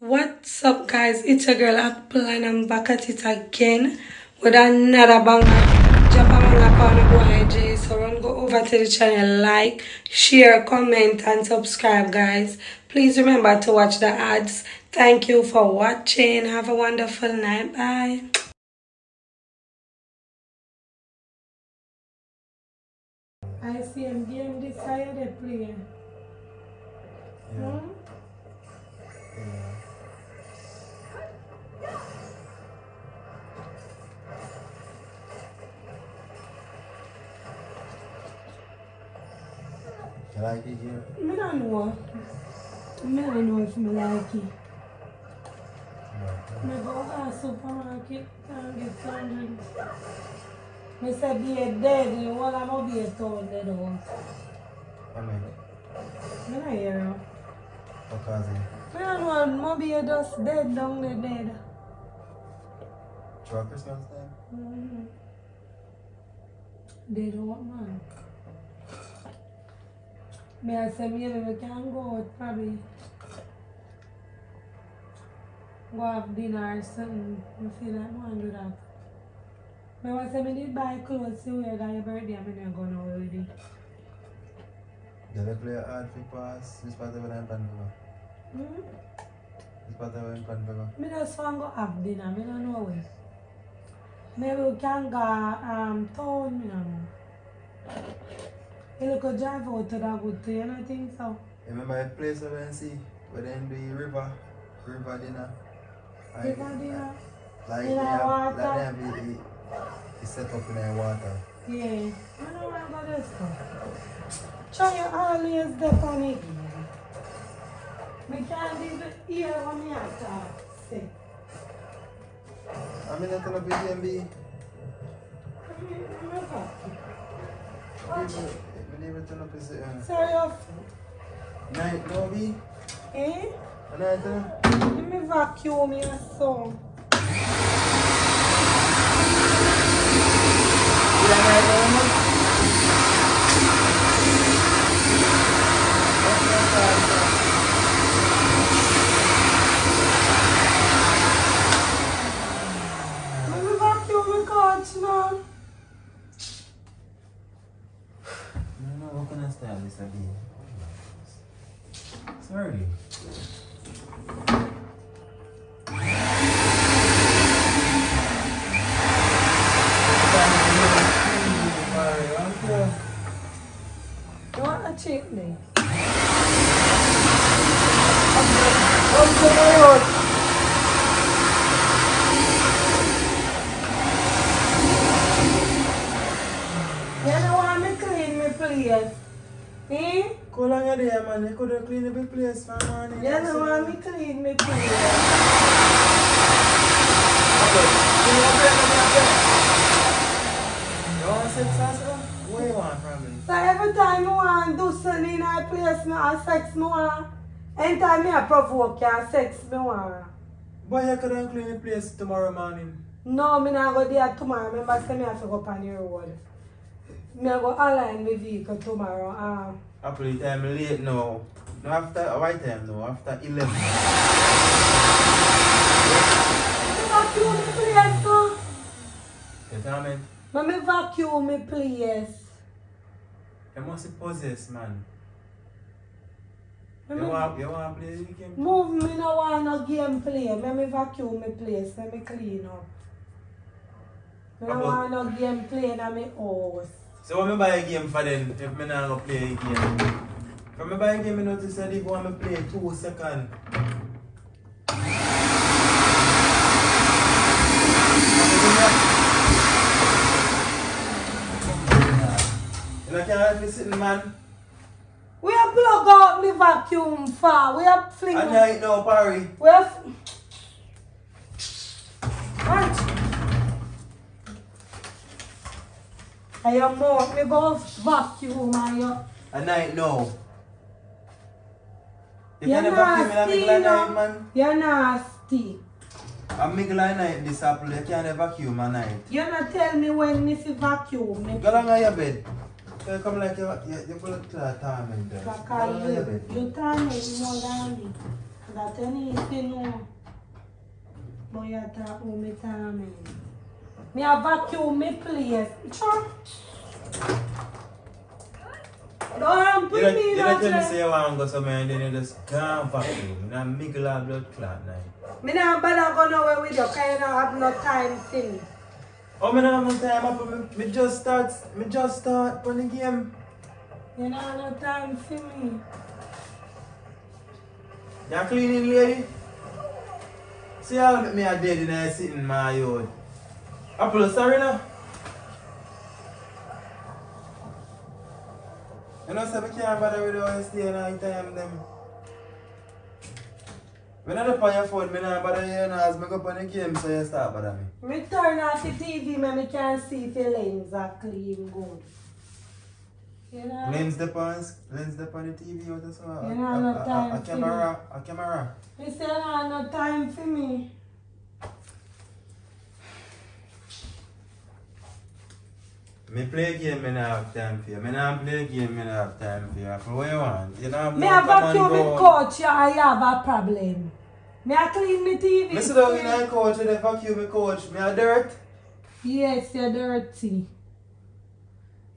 What's up, guys? It's your girl Apple, and I'm back at it again with another banger. Drop a banger on the boy so run go over to the channel, like, share, comment, and subscribe, guys. Please remember to watch the ads. Thank you for watching. Have a wonderful night. Bye. I see him game this side they play. Yeah. You like it here? I don't know. I don't know if I like it. I go to the supermarket and get some drinks. I said be dead, and all I'm going to be told dead out. I mean, I don't hear you. because I don't know, maybe just dead down the dead. for Christmas time? Dead out, man. May I say maybe we can go out, probably go have dinner or something. I feel like I want to do that. I want to say I did buy clothes to wear that your birthday, I'm not going to already. Did they play hard for pass? This part of it I'm planning to go. This part of it I'm planning to go. I just want to go have dinner, I don't know where. Maybe we can go town, I don't know. You could drive out to that good too, you don't think so? Remember a place over and see where they do river dinner? River dinner? Like In the water? Like they have it set up in the water. Yeah. I don't want to go this stuff. Try you always the panic. I can't even hear what I have to say. I'm not going to be DMB. I never turn up his Serious? night, no be? Eh? Night, Let me vacuum your song. Let me vacuum your couch now. No, what kind of style is that? Sorry. You want a chutney? You don't want me clean my place? Eh? How long are you there, man? You could have cleaned the place for morning. You don't want me clean my place? You want sex also? What do you want from me? So every time I want to do something in my place, I sex me want. Anytime I provoke you, sex me want. But you could have cleaned the place tomorrow morning. No, I'm not go there tomorrow. Remember, say me have to go on the road. Me go align my vehicle tomorrow. Apple time late now. No after white time now, after 11. Me vacuum my place, no? You tell me? Me vacuum my place. You must be possessed, man. Me You want to play the game? move me no want no game play. Me vacuum my place. Me clean up. Me no want no game play in my house. So when I buy a game for them, if I not play a game. When I buy a game, I notice that they want me play 2 seconds. You can't help me sitting, man. We have plug out the vacuum for. We have fling. I know it now, Parry. We have. Right. I am more. Me go vacuum and you. I know it now. You You're can't vacuum in a nasty, middle of no. night, man. You're nasty. A middle of night, this apple, you can't vacuum at night. You not tell me when me fi vacuum. Me Go down on your bed. You come like you're blood clot torment. Go down on your bed. you turn it more than me. that you need to know. But you talk about me time. Me a vacuum me place. Don't put me in You a don't tell me place. say you want to go somewhere and then you just can't vacuum. You don't mingle a blood clot now. Me not bother go nowhere with you because you don't have no time for me. Oh, me not have no time up. Me just start playing the game. You don't have no time for me. You cleaning lady? See how me a dead in there sitting in my yard. Apple, sorry now. You know, so I can't bother with how you stay and time them. When I on your phone, I don't bother you as I go up on the game, so you start bother me. Me turn off the TV, I can see if your lens are clean good. You know? Lens the on the TV or so. You know, no time a camera. Me say you don't have no time for me. Me play a game, I don't have time for you. Me not play a game, I don't have time for you. What you want? You know, Me have vacuum with coach, you I have a problem. Me a clean my TV. Me sit down in a couch and vacuum my couch. Me a dirt. Yes, you're dirty.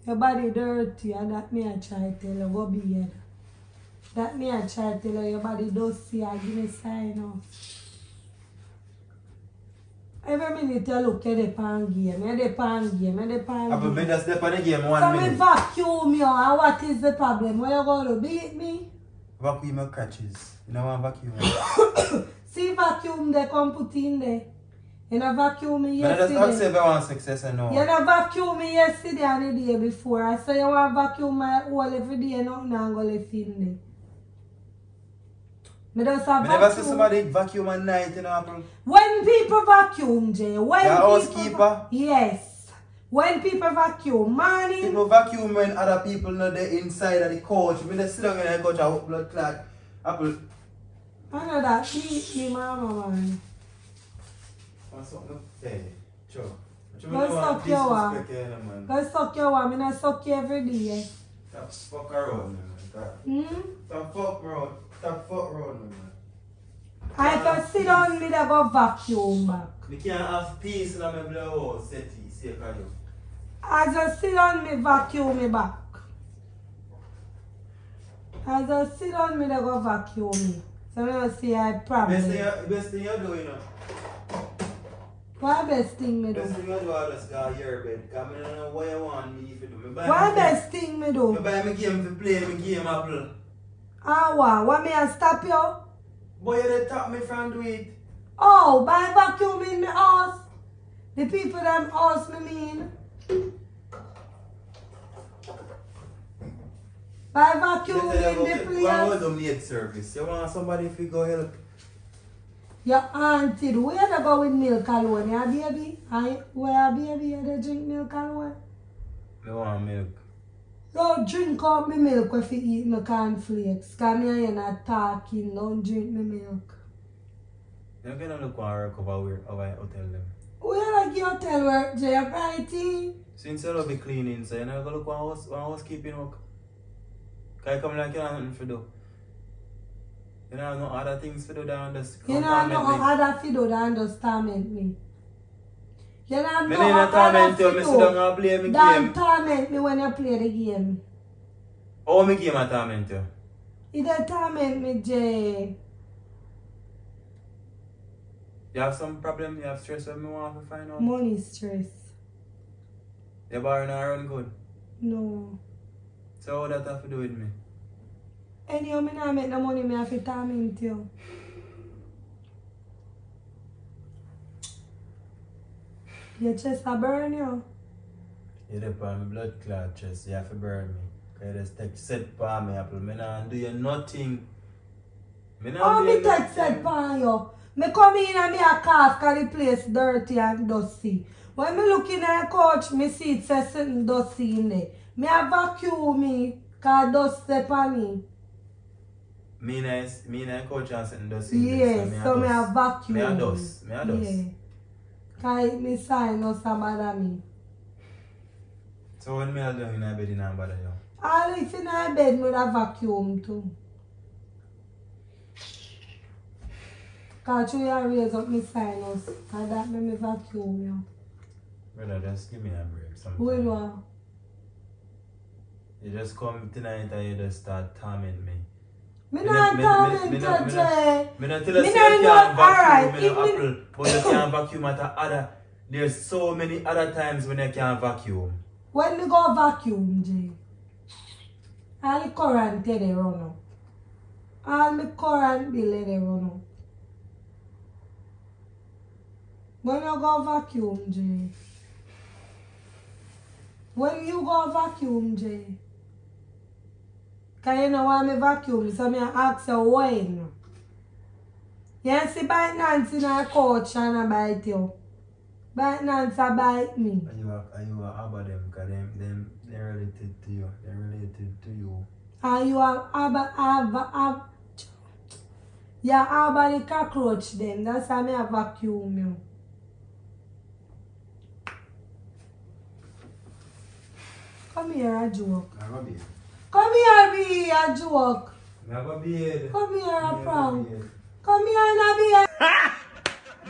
Your body dirty, and that me a try tell you, go be here. That me a try tell you, your body dusty, I give me sign now. Every minute you look at the pan game, you're the pan game, you're the pan But game. me just step on the game 1 So minute. me vacuum you, and what is the problem? What you going to beat me? Vacuum my crutches. You know what vacuum? See vacuum they come put in there. You know vacuum me I just ask yesterday. if I want success or no. You know vacuum me yesterday and the day before. I say you want vacuum my whole every day, nothing and go left in there. Me just have I never see vacuum. somebody vacuum at night, you know, Apple. When people vacuum, Jay, when The people housekeeper? yes. When people vacuum, morning. People vacuum when other people know they're inside of the couch. Me just sit down in the couch and blood clot. Apple. I know that beat me, mama, man. What's up, no? Hey, sure. Go suck your one. Go suck your one. I not suck you every day. Stop fuck around, man. Stop fuck around. Stop fuck around, man. I can sit down me to go vacuum back. We can't have peace in my blood house, Seti, say you. I just sit down me vacuum me back. I just sit down me to go vacuum me. So I don't see I problem. Best thing you do, you know. What best thing me Best do? thing you do, I just go to your bed. Because I don't know what you want me to do. What best thing me I do? buy my game to play my game, Apple. Ah, what me a stop you? Boy, you dey top me from do it. Oh, by vacuum in my house. The people them house me mean. By vacuum in the What was place. the maid service? You want somebody to go help? Your auntie, where they go with milk alone? Yeah, baby? Where baby they drink milk alone? I want milk. Don't drink up my milk if you eat my cornflakes. Because me and you not talking. Don't drink my milk. You can look one work over hotel them. Where like your hotel work, Jay? Righty? Since you love be cleaning, so you know go look one housekeeping work. Can you come like you have nothing to do? You know no other things to do than just You know no other fido than just torment me. You know Me no not other torment you, me sit down fido and play my than game. torment me when you play the game. Oh, my game a torment you? It don't torment me, Jay. You have some problem, you have stress, what me want to find out? Money stress. Your bar not run good. No. So what that have to do with me? Anyhow, me not make no money, me have to torment you. Your chest a burn you. You dey on my blood clot chest, you have to burn me. Cause you just take set for me, Apple. Me not do you nothing. Me not Oh, do me you take nothing. set pan you. Me come in and me a cough cause the place dirty and dusty. When me look in the couch, me see it says something dusty in there. Me a vacuum me cause dust step on me. Me na coach and something does Yes, so me a vacuum. Me a dust. Yeah. Cause me sign no bother me. So when me a down in a bed, in a bother you. All if in a bed, me a vacuum too. Cause you raise up my sinus. And that make me vacuum you. Brother, just give me a break sometime. Wait what? You just come tonight and you just start tormenting me. Me not torment you, Jay. Me not tell you Me you not can't know, alright, vacuum in if an apple, but you can't vacuum at a other. There's so many other times when you can't vacuum. When me go vacuum, Jay, all the current they run up. All my current bill they run up. When you go vacuum, Jay. When you go vacuum, Jay. Cause you know why me vacuum, so me ask you when. You see bite Nancy in a couch and I bite you. Bite Nancy bite me. Are you about them? Because they're related to you. They're related to you. And you have the cockroach then. That's why me have vacuum you. Come here, a joke. I go beard. Come here, be a joke. I go beard. Come here, a prank. Come here, and a beard.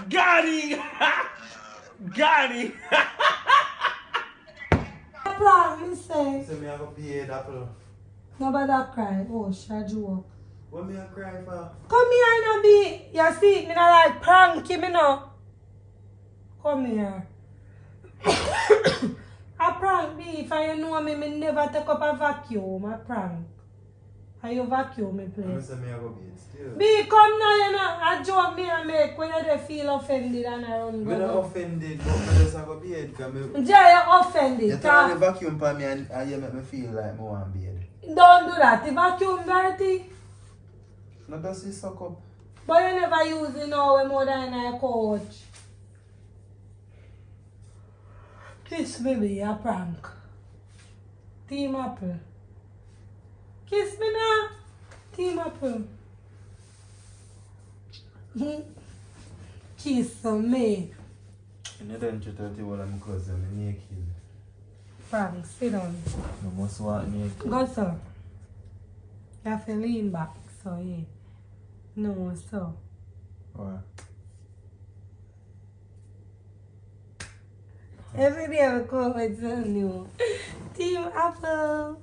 Got it! Got it! A prank, me say. So me have a beard apple. Nobody cry. Oh, she a joke. What me a cry for? Come here, and a be. You see, me not like prank him, you know. Come here. A prank me, if you know me, me never take up a vacuum, a prank. And you vacuum me, please. Me have a beard still. B, come now, you know, a joke me and make when you feel offended and I run Me not go. offended, but me just have a beard. Jay, you offended. You turn the vacuum for me and you make me feel like I want beard. Don't do that. The vacuum dirty. Not just you suck up. But you never use it now when more than a couch. Kiss me, be a prank. Team Apple. Kiss me now. Team Apple. Kiss me. And you don't treat her well, I'm cousin, I'm naked. Prank, sit down. You must want naked. Go, sir. You have to lean back, so yeah. No, so. What? Every day I come with something new. Team Apple.